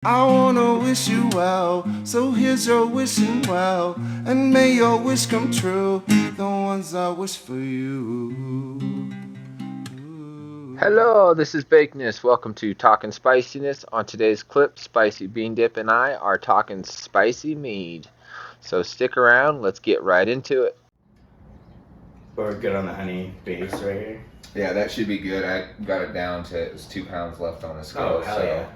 I wanna wish you well, so here's your wishing well, and may your wish come true, the ones I wish for you. Hello, this is Bakeness. Welcome to Talkin' Spiciness. On today's clip, Spicy Bean Dip and I are talking Spicy Mead. So stick around, let's get right into it. We're good on the honey base right here. Yeah, that should be good. I got it down to, it was 2 pounds left on the scale. Oh, hell yeah.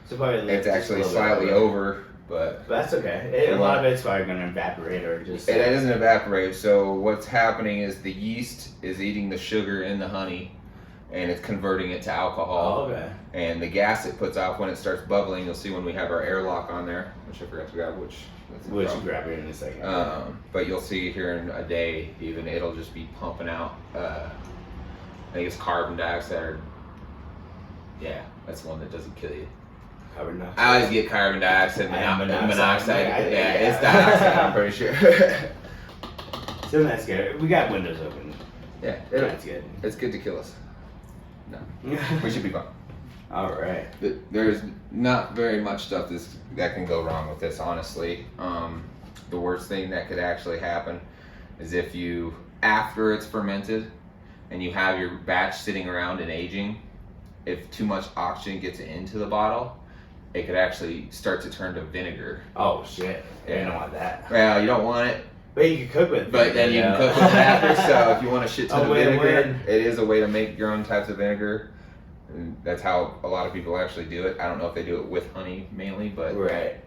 So probably It's actually slightly over, but that's okay. A lot of it's probably going to evaporate or just... It doesn't evaporate, so what's happening is the yeast is eating the sugar in the honey, and it's converting it to alcohol. Oh, okay. And the gas it puts off when it starts bubbling, you'll see when we have our airlock on there, which I forgot to grab, which... We'll grab it in a second. But you'll see here in a day, even, it'll just be pumping out, I think it's carbon dioxide, or, yeah, that's the one that doesn't kill you. Carbon dioxide. I always get carbon dioxide and monoxide. Yeah, it's dioxide, I'm pretty sure. So that's good. We got windows open. Yeah, that's good. It's good to kill us. No, we should be fine. All right. There's not very much stuff that can go wrong with this, honestly. The worst thing that could actually happen is if you, after it's fermented, and you have your batch sitting around and aging, if too much oxygen gets into the bottle, it could actually start to turn to vinegar. Oh, shit. Yeah. You don't want that. Well, you don't want it. But you can cook with it. But then you can cook with it after, so if you want a shit ton of vinegar, win-win. it is a way to make your own types of vinegar. And that's how a lot of people actually do it. I don't know if they do it with honey mainly, but right.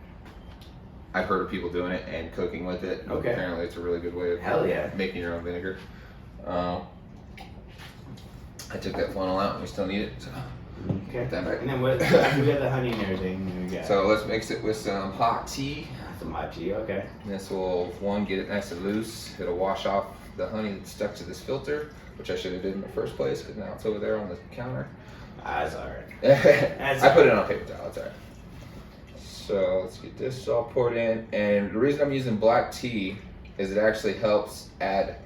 I've heard of people doing it and cooking with it. Okay. Apparently it's a really good way of making your own vinegar. I took that funnel out and we still need it. So. Okay. Put that back. And then we got the honey and everything. So let's mix it with some hot tea. Some hot tea, okay. And this will, get it nice and loose. It'll wash off the honey that's stuck to this filter, which I should have did in the first place because now it's over there on the counter. That's alright. I put it on a paper towel, it's alright. So let's get this all poured in. And the reason I'm using black tea is it actually helps add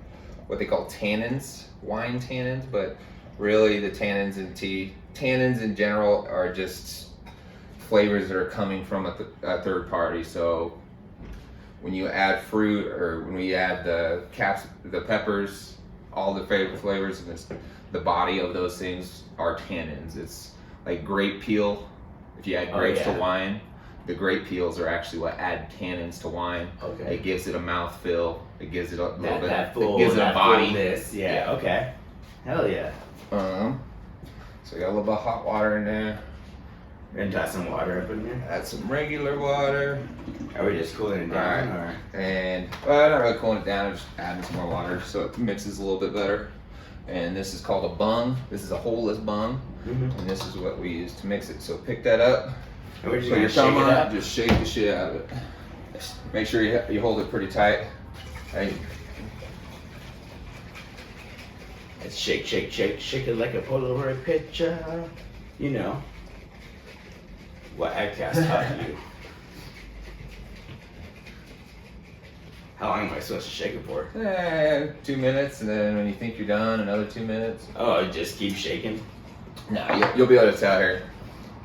what they call tannins, wine tannins, but really the tannins in tea, tannins in general are just flavors that are coming from a third party. So when you add fruit or when we add the peppers, all the favorite flavors, the body of those things are tannins. It's like grape peel. If you add grapes to wine, the grape peels are actually what add tannins to wine. Okay. It gives it a mouthfeel. It gives it a little bit. Full, it gives it a body. Yeah. Okay. Hell yeah. So we got a little bit of hot water in there. And toss some water up in there. Add some regular water. Are we just cooling it down? Right. And well, not really cooling it down. Just adding some more water so it mixes a little bit better. And this is called a bung. This is a holeless bung, and this is what we use to mix it. So pick that up. And we're just Put your thumb on it. Just shake the shit out of it. Make sure you hold it pretty tight. Hey. It's shake, shake, shake, shake it like a Polaroid picture. You know what AdCast taught you. How long am I supposed to shake it for? 2 minutes, and then when you think you're done, another 2 minutes. Oh, just keep shaking? No, you'll be able to tell here.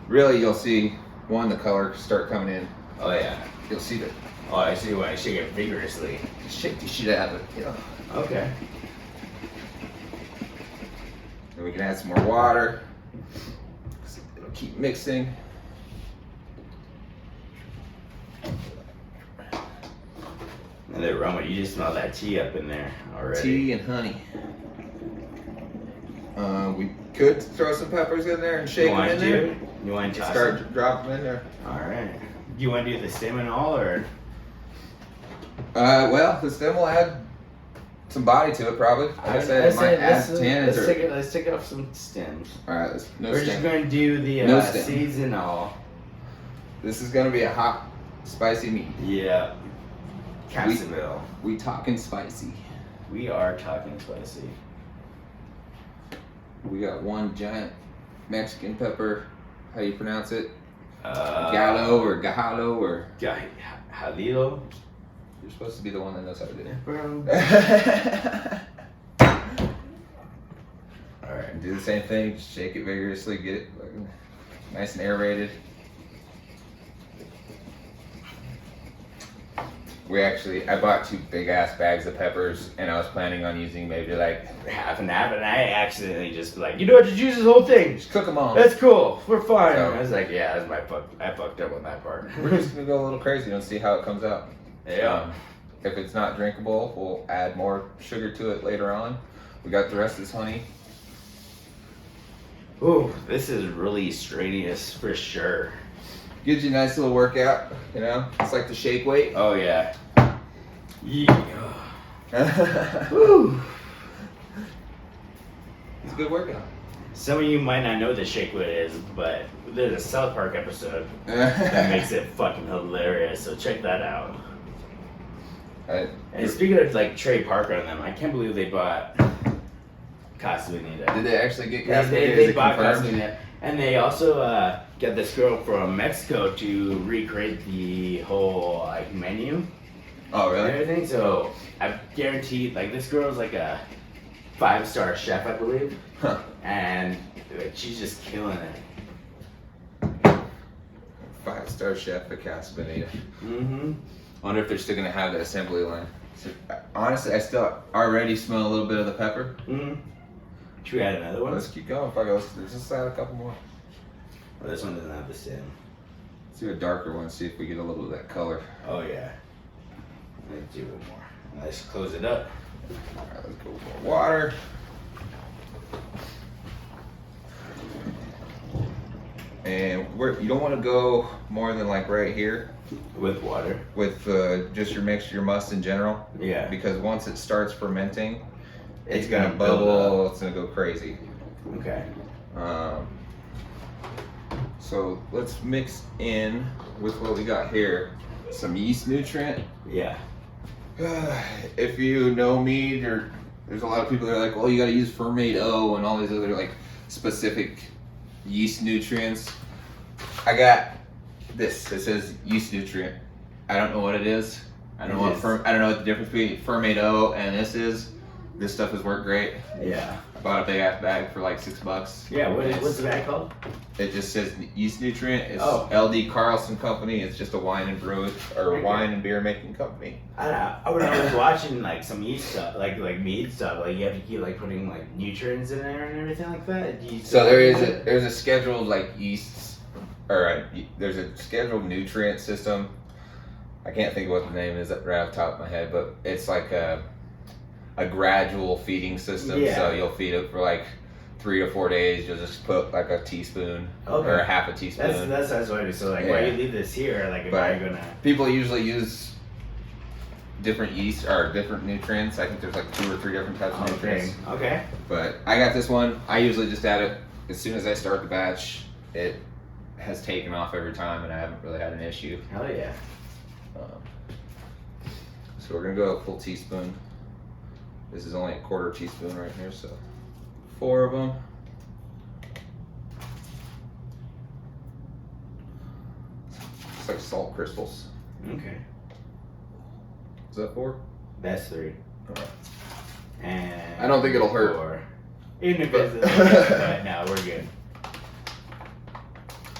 Really, you'll see, the color start coming in. Oh, yeah. You'll see that. Oh, I see why I shake it vigorously. Just shake the shit out of it, you know. Okay. And we can add some more water. It'll keep mixing. And the aroma, you just smell that tea up in there already. Tea and honey. We could throw some peppers in there and shake them in there. You want to start dropping them in there. All right. Do you want to do the stem and all, or? Well, the stem will add some body to it, probably. Like I said, it might add tannins. Let's take off some stems. All right, We're just going to do the seeds and all. This is going to be a hot, spicy meat. Yeah. Capsicumel. We talking spicy. We are talking spicy. We got one giant Mexican pepper. How do you pronounce it? Gallo or Gajalo or Jalilo. You're supposed to be the one that knows how to do it. All right, do the same thing. Shake it vigorously. Get it nice and aerated. I bought 2 big ass bags of peppers, and I was planning on using maybe like half and half, and I accidentally just like, you know what, just use this whole thing. just cook them all. That's cool. We're fine. So- I was like, yeah, that's I fucked up on that part. We're just gonna go a little crazy and see how it comes out. Yeah. If it's not drinkable, we'll add more sugar to it later on. We got the rest of this honey. Ooh, this is really strenuous for sure. Gives you a nice little workout, you know? It's like the shake weight. Oh yeah. It's Woo. a good workout. Some of you might not know what the shake weight is, but there's a South Park episode that makes it fucking hilarious. So check that out. And speaking of like Trey Parker and them, I can't believe they bought Capsicumel. Did they actually get They bought Capsicumel, and they also got this girl from Mexico to recreate the whole like menu Oh, and really? everything. So I guarantee, like this girl's like a 5-star chef, I believe, Huh. and like, she's just killing it. 5-star chef at Capsicumel. Mm-hmm. I wonder if they're still gonna have the assembly line. So, honestly, I still already smell a little bit of the pepper. Mm-hmm. Should we add another one? Let's keep going. Fuck it. Let's just add a couple more. Oh, this one doesn't have the stem. Let's do a darker one. See if we get a little bit of that color. Oh yeah. Let's do one more. Let's close it up. All right, let's go with more water. And you don't want to go more than like right here With water. with just your mixture, your must in general. Yeah. Because once it starts fermenting, it's gonna gonna build bubble. It's gonna go crazy. Okay. So let's mix in with what we got here. Some yeast nutrient. Yeah. If you know mead, or there's a lot of people that are like, well, you got to use ferment O and all these other like specific yeast nutrients. I got this. It says yeast nutrient. I don't know what it is. I don't know I don't know what the difference between ferment O and this is. This stuff has worked great. Yeah. I bought a big ass bag for like $6. Yeah. What's the bag called? It just says yeast nutrient. It's Oh. LD Carlson Company. It's just a wine and wine and beer making company. When I was watching like some yeast stuff, like mead stuff, like you have to keep like putting like nutrients in there and everything like that. So there's a scheduled like yeast, or there's a scheduled nutrient system. I can't think of what the name is right off the top of my head, but it's like a gradual feeding system. Yeah. So you'll feed it for like 3 to 4 days. You'll just put like a teaspoon or a half a teaspoon. That's what it is. So like, Yeah. why you leave this here? Like, am But I gonna? people usually use different yeast or different nutrients. I think there's like 2 or 3 different types of nutrients. Okay. But I got this one. I usually just add it as soon as I start the batch. It has taken off every time, and I haven't really had an issue. Hell yeah. So we're gonna go a full teaspoon. This is only a 1/4 teaspoon right here, so 4 of them. It's like salt crystals. Okay. Is that 4? That's 3. Alright. And I don't think it'll hurt. 4. Even if it's but no, we're good.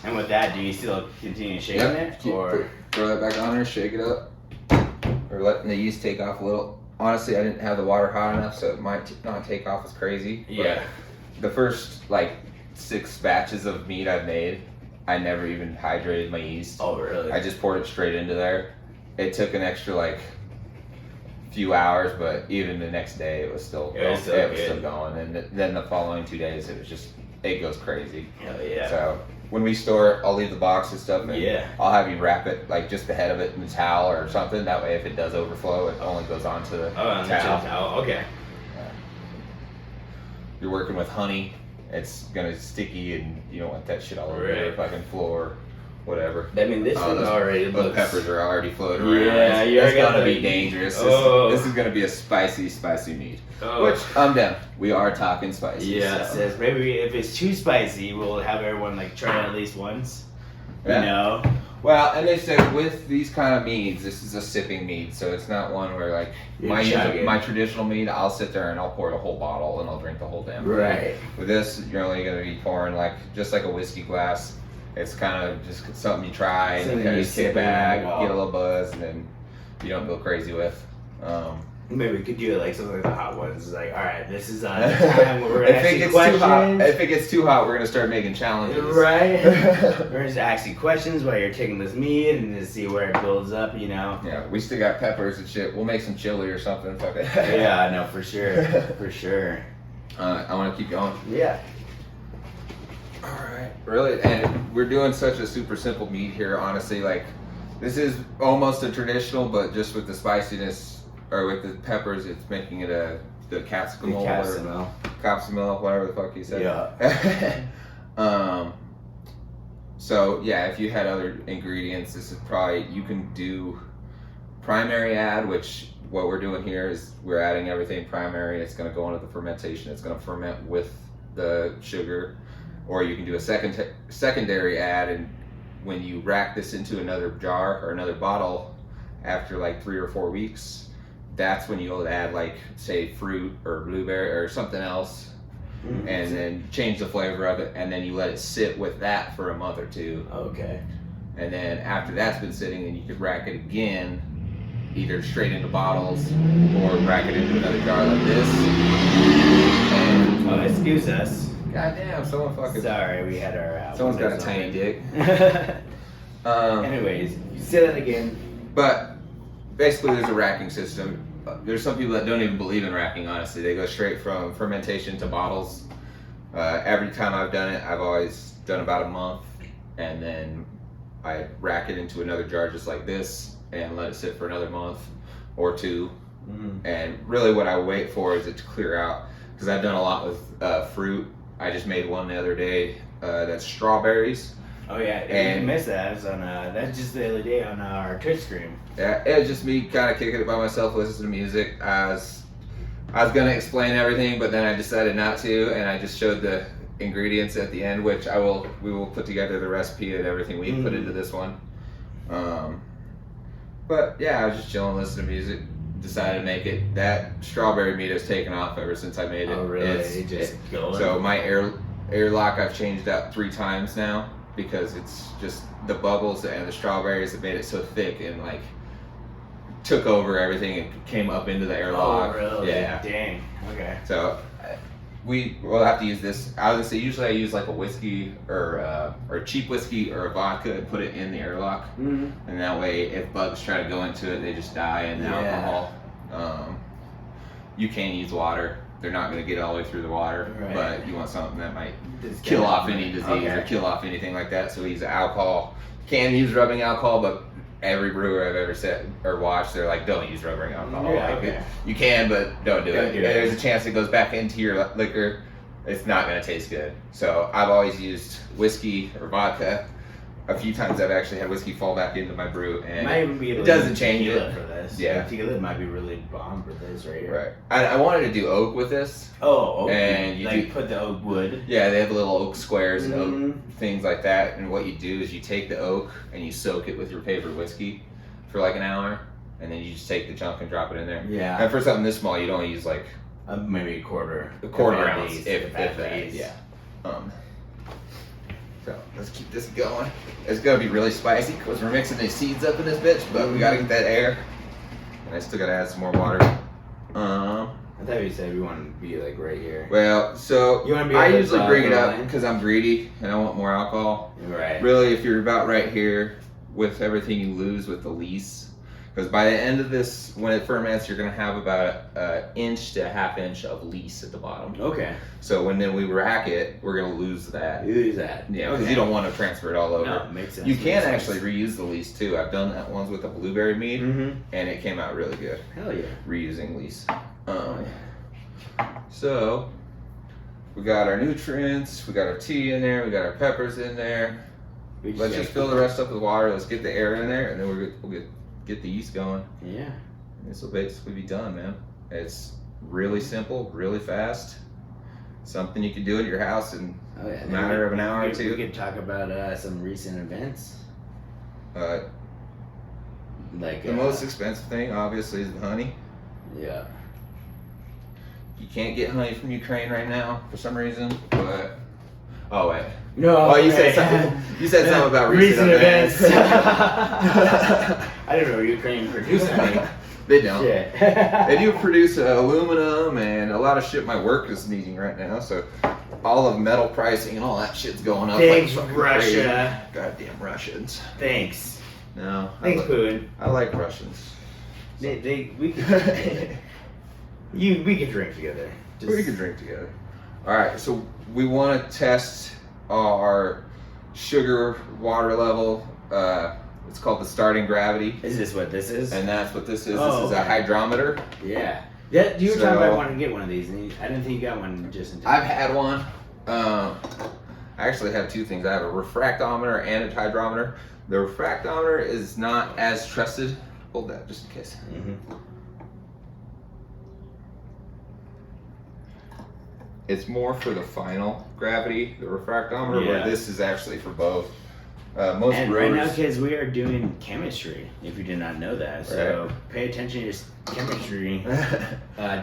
And with that, do you still continue shaking it, or throw that back on there, shake it up, or letting the yeast take off a little? Honestly, I didn't have the water hot enough, so it might not take off as crazy. Yeah. But the first like 6 batches of mead I've made, I never even hydrated my yeast. Oh, really? I just poured it straight into there. It took an extra like few hours, but even the next day it was still going. And then the following 2 days it goes crazy. Hell yeah. So when we store it, I'll leave the box and stuff, and Yeah. I'll have you wrap it like just the head of it in a towel or something. That way, if it does overflow, it only goes onto the towel. Okay. You're working with honey; it's gonna sticky, and you don't want that shit all over your fucking floor, whatever. I mean, this one already Those looks. peppers are already floating around. Yeah, it's gonna be dangerous. Oh. This is gonna be a spicy mead. Oh. Which I'm down. We are talking spicy. Yeah, it so. says maybe if it's too spicy, we'll have everyone like try it at least once. Yeah. You know? Well, and they said with these kind of meads, this is a sipping mead, so it's not one where like my traditional mead, I'll sit there and I'll pour the whole bottle and I'll drink the whole damn thing. Right. With this, you're only gonna be pouring like just like a whiskey glass. It's kind of just something you try and Something kind you of sip kick back, in while- get a little buzz, and then you don't go crazy with. Maybe we could do it like something like the hot ones. It's like, all right, this is the time where we're if asking it gets questions. too hot, if it gets too hot, we're gonna start making challenges. Right. We're just asking questions while you're taking this meat and to see where it builds up. Yeah, we still got peppers and shit. We'll make some chili or something. Fuck it. Yeah, no, for sure, for sure. I want to keep going. Yeah. All right. Really, and we're doing such a super simple meat here. Honestly, like this is almost a traditional, but just with the spiciness or with the peppers, it's making it the capsicumel or capsicumel, whatever the fuck you said. Yeah. So yeah, if you had other ingredients, this is probably, you can do primary add, which what we're doing here is we're adding everything primary. It's going to go into the fermentation. It's going to ferment with the sugar, or you can do a secondary add, and when you rack this into another jar or another bottle after like 3 or 4 weeks, that's when you'll add like say fruit or blueberry or something else, and then change the flavor of it, and then you let it sit with that for a month or two. Okay. And then after that's been sitting, then you can rack it again, either straight into bottles or rack it into another jar like this. And, Excuse us. goddamn, someone fucking. Sorry, we had our. Someone's got a tiny dick. Anyways, say that again. But basically, there's a racking system. There's some people that don't even believe in racking, honestly. They go straight from fermentation to bottles. Every time I've done it, I've always done about a month, and then I rack it into another jar just like this and let it sit for another month or two. And really what I wait for is it to clear out, because I've done a lot with fruit. I just made one the other day that's strawberries. Oh yeah, and you missed that. It was on that's just the other day on our Twitch stream. Yeah, it was just me kind of kicking it by myself, listening to music. I was gonna explain everything, but then I decided not to, and I just showed the ingredients at the end, which we will put together the recipe and everything we put into this one. But yeah, I was just chilling, listening to music. Decided to make it. That strawberry meat has taken off ever since I made it. Oh really? So my airlock I've changed out 3 times now, because it's just the bubbles and the strawberries that made it so thick and like took over everything and came up into the airlock. Oh really? Yeah. Dang. Okay. So we will have to use this. I was gonna say usually I use like a whiskey or cheap whiskey or a vodka and put it in the airlock, and that way if bugs try to go into it, they just die in the alcohol. You can use water. They're not going to get all the way through the water, but you want something that might kill off any disease or kill off anything like that. So we use alcohol. Can use rubbing alcohol, but every brewer I've ever said or watched, they're like, don't use rubbing alcohol. You can, but don't do it. There's a chance it goes back into your liquor. It's not going to taste good. So I've always used whiskey or vodka. A few times I've actually had whiskey fall back into my brew, and it doesn't change it. For this. Yeah, tequila might be really bomb for this right here. Right. I wanted to do oak with this. Oh, okay. And you put the oak wood. Yeah, they have little oak squares and oak things like that. And what you do is you take the oak and you soak it with your favorite whiskey for like an hour, and then you just take the chunk and drop it in there. Yeah. And for something this small, you don't use like maybe a quarter ounce, if that. Yeah. So let's keep this going. It's gonna be really spicy because we're mixing these seeds up in this bitch, but we gotta get that air. And I still gotta add some more water. I thought you said we wanted to be like right here. Well, so I usually bring it up because I'm greedy and I want more alcohol. Right. Really, if you're about right here with everything you lose with the lees, because by the end of this, when it ferments, you're gonna have about an inch to a half inch of lees at the bottom. Okay. So when then we rack it, we're gonna lose that. You lose that. Yeah, because you don't want to transfer it all over. No, makes sense. You can actually reuse the lees too. I've done that ones with a blueberry mead, and it came out really good. Hell yeah. Reusing lees. So we got our nutrients, we got our tea in there, we got our peppers in there. Let's just fill the rest up with water. Let's get the air in there, and then we'll get the yeast going. Yeah. This will basically be done, man. It's really simple, really fast. Something you can do at your house in a matter of an hour or two. We could talk about some recent events. Like the most expensive thing, obviously, is the honey. Yeah. You can't get honey from Ukraine right now for some reason, but Oh wait. No. Oh, you said something. You said something about recent events. I didn't know Ukraine produced any. They don't. Yeah. They do produce aluminum and a lot of shit my work is needing right now. So all of metal pricing and all that shit's going up. Thanks, like fucking Russia. crazy. Goddamn Russians. Thanks. No. Thanks, Putin. I like Russians. We could we could drink together. We can drink together. All right. So we want to test our sugar water level. It's called the starting gravity. Is this what this is? And that's what this is. Oh, this is a okay. hydrometer. Yeah. Yeah, you were talking about wanting to get one of these, and I didn't think you got one just in time. I've had one. I actually have two things. I have a refractometer and a hydrometer. The refractometer is not as trusted. Hold that just in case. Mm-hmm. It's more for the final gravity, the refractometer, Yeah. where this is actually for both. Most And right rotors. now, kids, we are doing chemistry, if you did not know that. So pay attention to your chemistry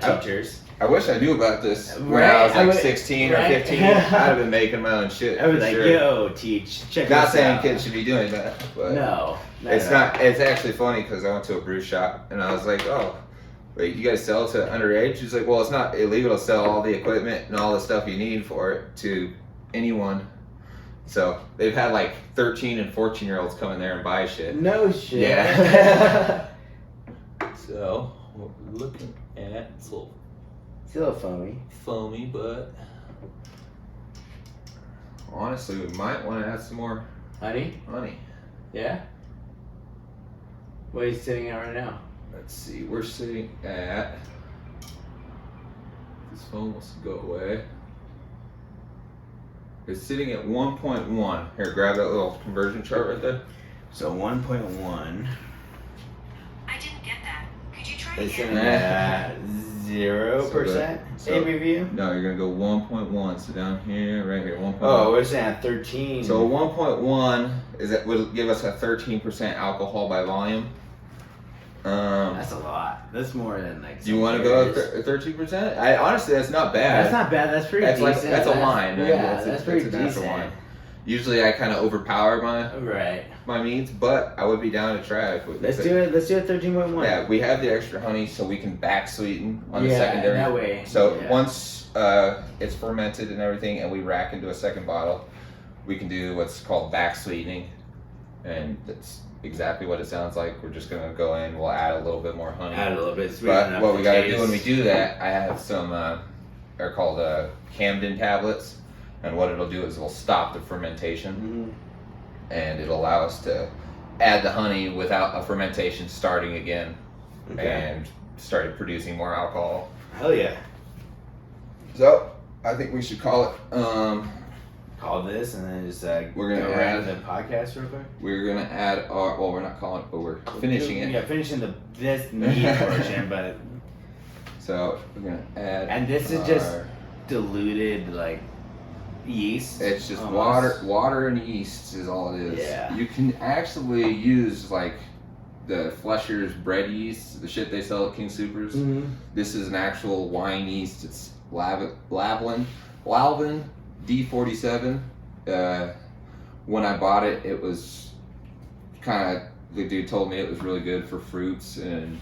teachers. I wish I knew about this when Right, I was like I would- 16 or right? 15. I'd have been making my own shit. I was for like, sure. yo, teach, check Not this saying out. kids should be doing that, but No. it's not. It's actually funny because I went to a brew shop and I was like, oh, wait, you guys sell to underage? He's like, well, it's not illegal to sell all the equipment and all the stuff you need for it to anyone. So they've had like 13 and 14-year-olds come in there and buy shit. No shit. Yeah. So what we're looking at, it's a little It's a little foamy. foamy, but honestly, we might want to add some more Honey? honey. Yeah? What are you sitting at right now? Let's see, we're sitting at, this phone wants to go away. It's sitting at 1.1. Here, grab that little conversion chart right there. So 1.1. I didn't get that. Could you try It's again? in at 0% So- ABV? No, you're gonna go 1.1. So down here, right here, 1.1. Oh, we're saying at 13. So 1.1 is that would give us a 13% alcohol by volume. That's a lot. That's more than like. Do you want to go at 13%? I honestly, that's not bad. That's not bad. That's pretty That's decent. like that's a line. Man. Yeah, that's pretty a natural decent. line. Usually, I kind of overpower Right. my meats, but I would be down to try it. Let's do it. Let's do it 13.1. Yeah, we have the extra honey, so we can back sweeten on the Yeah, secondary. that way. So Yeah. once it's fermented and everything, and we rack into a second bottle, we can do what's called back sweetening, and that's exactly what it sounds like. We're just gonna go in. We'll add a little bit more honey. Add a little bit. Sweet But enough what to we gotta taste. do when we do that, I have some, they're called Camden tablets, and what it'll do is it'll stop the fermentation, and it'll allow us to add the honey without a fermentation starting again, and started producing more alcohol. Hell yeah. So I think we should call it. Call this and then just We're gonna go around add- the podcast real quick. We're gonna add our. Well, we're not calling it, but we're finishing it. Yeah, finishing this meat portion, but So we're gonna add. and this is just our- diluted like yeast. It's just almost. water and yeast is all it is. Yeah. You can actually use like the Flesher's bread yeast, the shit they sell at King Supers. Mhm. This is an actual wine yeast. It's Lalvin D47. When I bought it, it was kind of, the dude told me it was really good for fruits and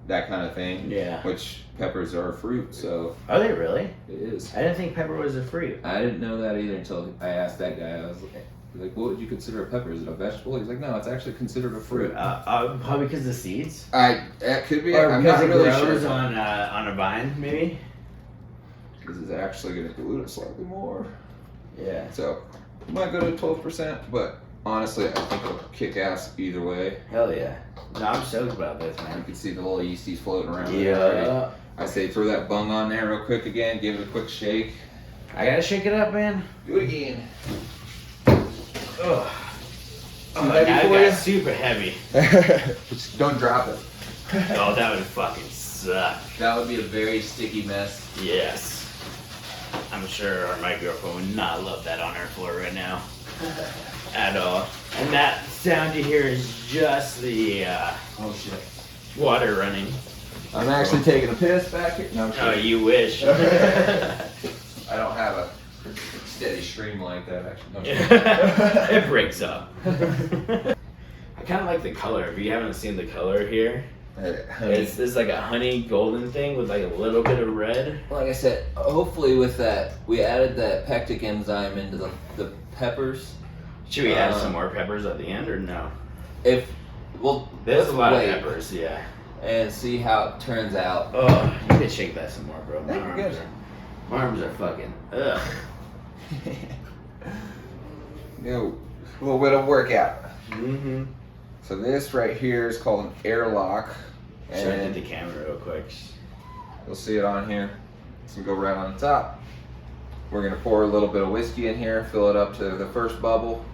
that kind of thing. Yeah. Which peppers are a fruit, so Are they really? it is. I didn't think pepper was a fruit. I didn't know that either until I asked that guy. I was like, what would you consider a pepper? Is it a vegetable? He's like, no, it's actually considered a fruit. Probably because of the seeds. That could be. Or I'm because not it really grows sure. on a vine, maybe. This is actually going to dilute it slightly more. Yeah. So, we might go to 12%, but honestly, I think it'll kick ass either way. Hell yeah. No, I'm stoked about this, You man. can see the little yeasties floating around there already. Yeah. I say throw that bung on there real quick again, give it a quick shake. I gotta shake it up, man. Do it again. Ugh. Too heavy now for it got you? super heavy. Just don't drop it. Oh, that would fucking suck. That would be a very sticky mess. Yes. I'm sure my girlfriend would not love that on her floor right now. At all. And that sound you hear is just the Oh shit. water running. I'm actually taking a piss back here. No, I'm Oh, kidding. you wish. I don't have a steady stream like that, actually. No, It breaks up. I kind of like the color. If you haven't seen the color here, it's like a honey golden thing with like a little bit of red. Like I said, hopefully with that, we added that pectic enzyme into the peppers. Should we add some more peppers at the end or no? There's a lot of peppers, yeah. And see how it turns out. Oh, you can shake that some more, bro. My arms are fucking. Ugh. A little bit of workout. Mm-hmm. So this right here is called an airlock. Should I hit the camera real quick? You'll see it on here. So go right on the top. We're gonna pour a little bit of whiskey in here, fill it up to the first bubble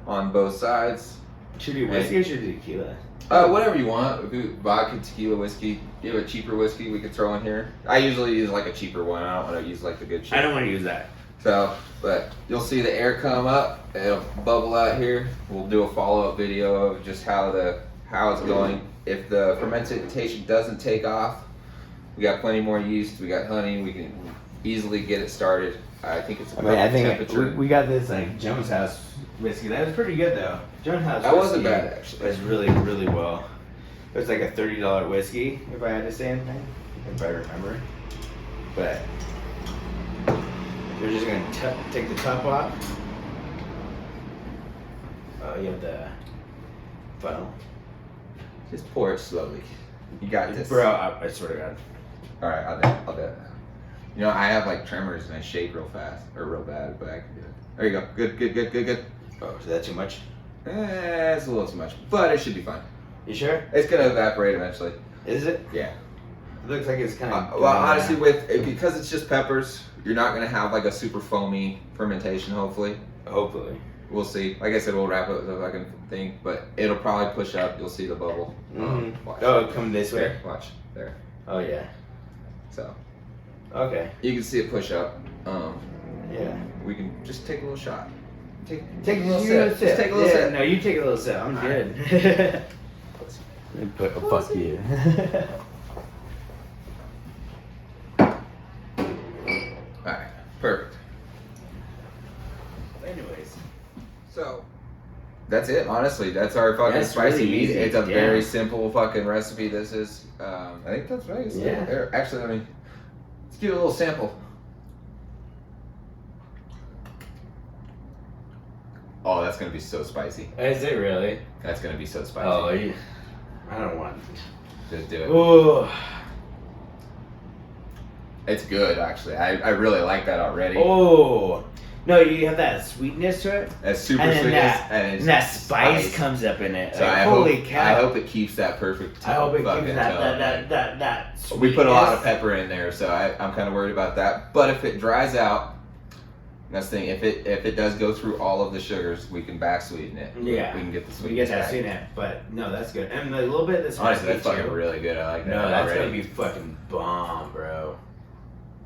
on both sides. Should we do whiskey or should we do tequila? Whatever you want. We do vodka, tequila, whiskey. If you have a cheaper whiskey we could throw in here. I usually use like a cheaper one. I don't want to use like the good shit. I don't want to use that. So, but you'll see the air come up. It'll bubble out here. We'll do a follow-up video of just how it's going. If the fermentation doesn't take off, we got plenty more yeast. We got honey. We can easily get it started. I think it's a perfect temperature. We got this like Jones House whiskey. That was pretty good though. Jones House. That wasn't bad actually. It was really, really well. It was like a $30 whiskey, if I had to say anything, if I remember. But we're just gonna take the top off. Oh, you have the funnel. Just pour it slowly. You got this, bro. I swear to God. All right, I'll do it. You know, I have like tremors and I shake real fast or real bad, but I can do it. There you go. Good. Oh, is that too much? It's a little too much, but it should be fine. You sure? It's gonna evaporate eventually. Is it? Yeah. It looks like it's kind of. Well, honestly, because it's just peppers, you're not gonna have like a super foamy fermentation. Hopefully. We'll see. Like I said, we'll wrap it with the fucking thing, but it'll probably push up. You'll see the bubble. Watch. Oh, come this way. There, watch there. Oh yeah. So. Okay. You can see it push up. Yeah. We can just take a little shot. Take a little sip. Just take a little sip. No, you take a little sip. I'm good. Fuck you. Alright, perfect. Anyways. So, that's it, honestly. That's our fucking That's spicy really meat. easy, It's a yeah. very simple fucking recipe. This is, I think that's right. Yeah. Actually, let's give it a little sample. Oh, that's gonna be so spicy. Is it really? That's gonna be so spicy. Oh, yeah. I don't want. Just do it. Oh. It's good, actually. I really like that already. Oh. No, you have that sweetness to it. That's super And then sweetness, and that spice comes up in it. So Like, I holy cow! I hope it keeps that perfect. I hope it fucking keeps tone. that sweetness. We put a lot of pepper in there, so I'm kind of worried about that. But if it dries out, that's the thing. If it does go through all of the sugars, we can back sweeten it. Yeah, we can get the We sweetness. get that back. sweetness, but no, that's good. And a little bit of this. Honestly, that's spicy fucking too. really good. I like that. No, that's already. gonna be fucking bomb, bro.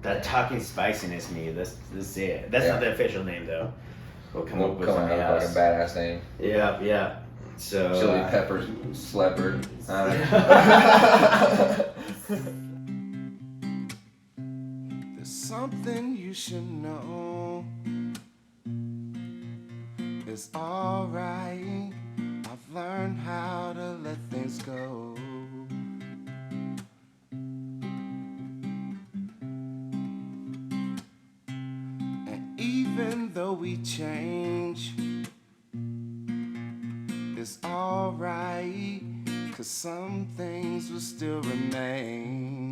That talking spiciness me. That's it. That's not the official name though. We'll come up with something a fucking else. badass name. Yeah. So. Chili pepper slepper. There's something you should know. It's alright. I've learned how to let things go. And even though we change, it's alright, 'cause some things will still remain.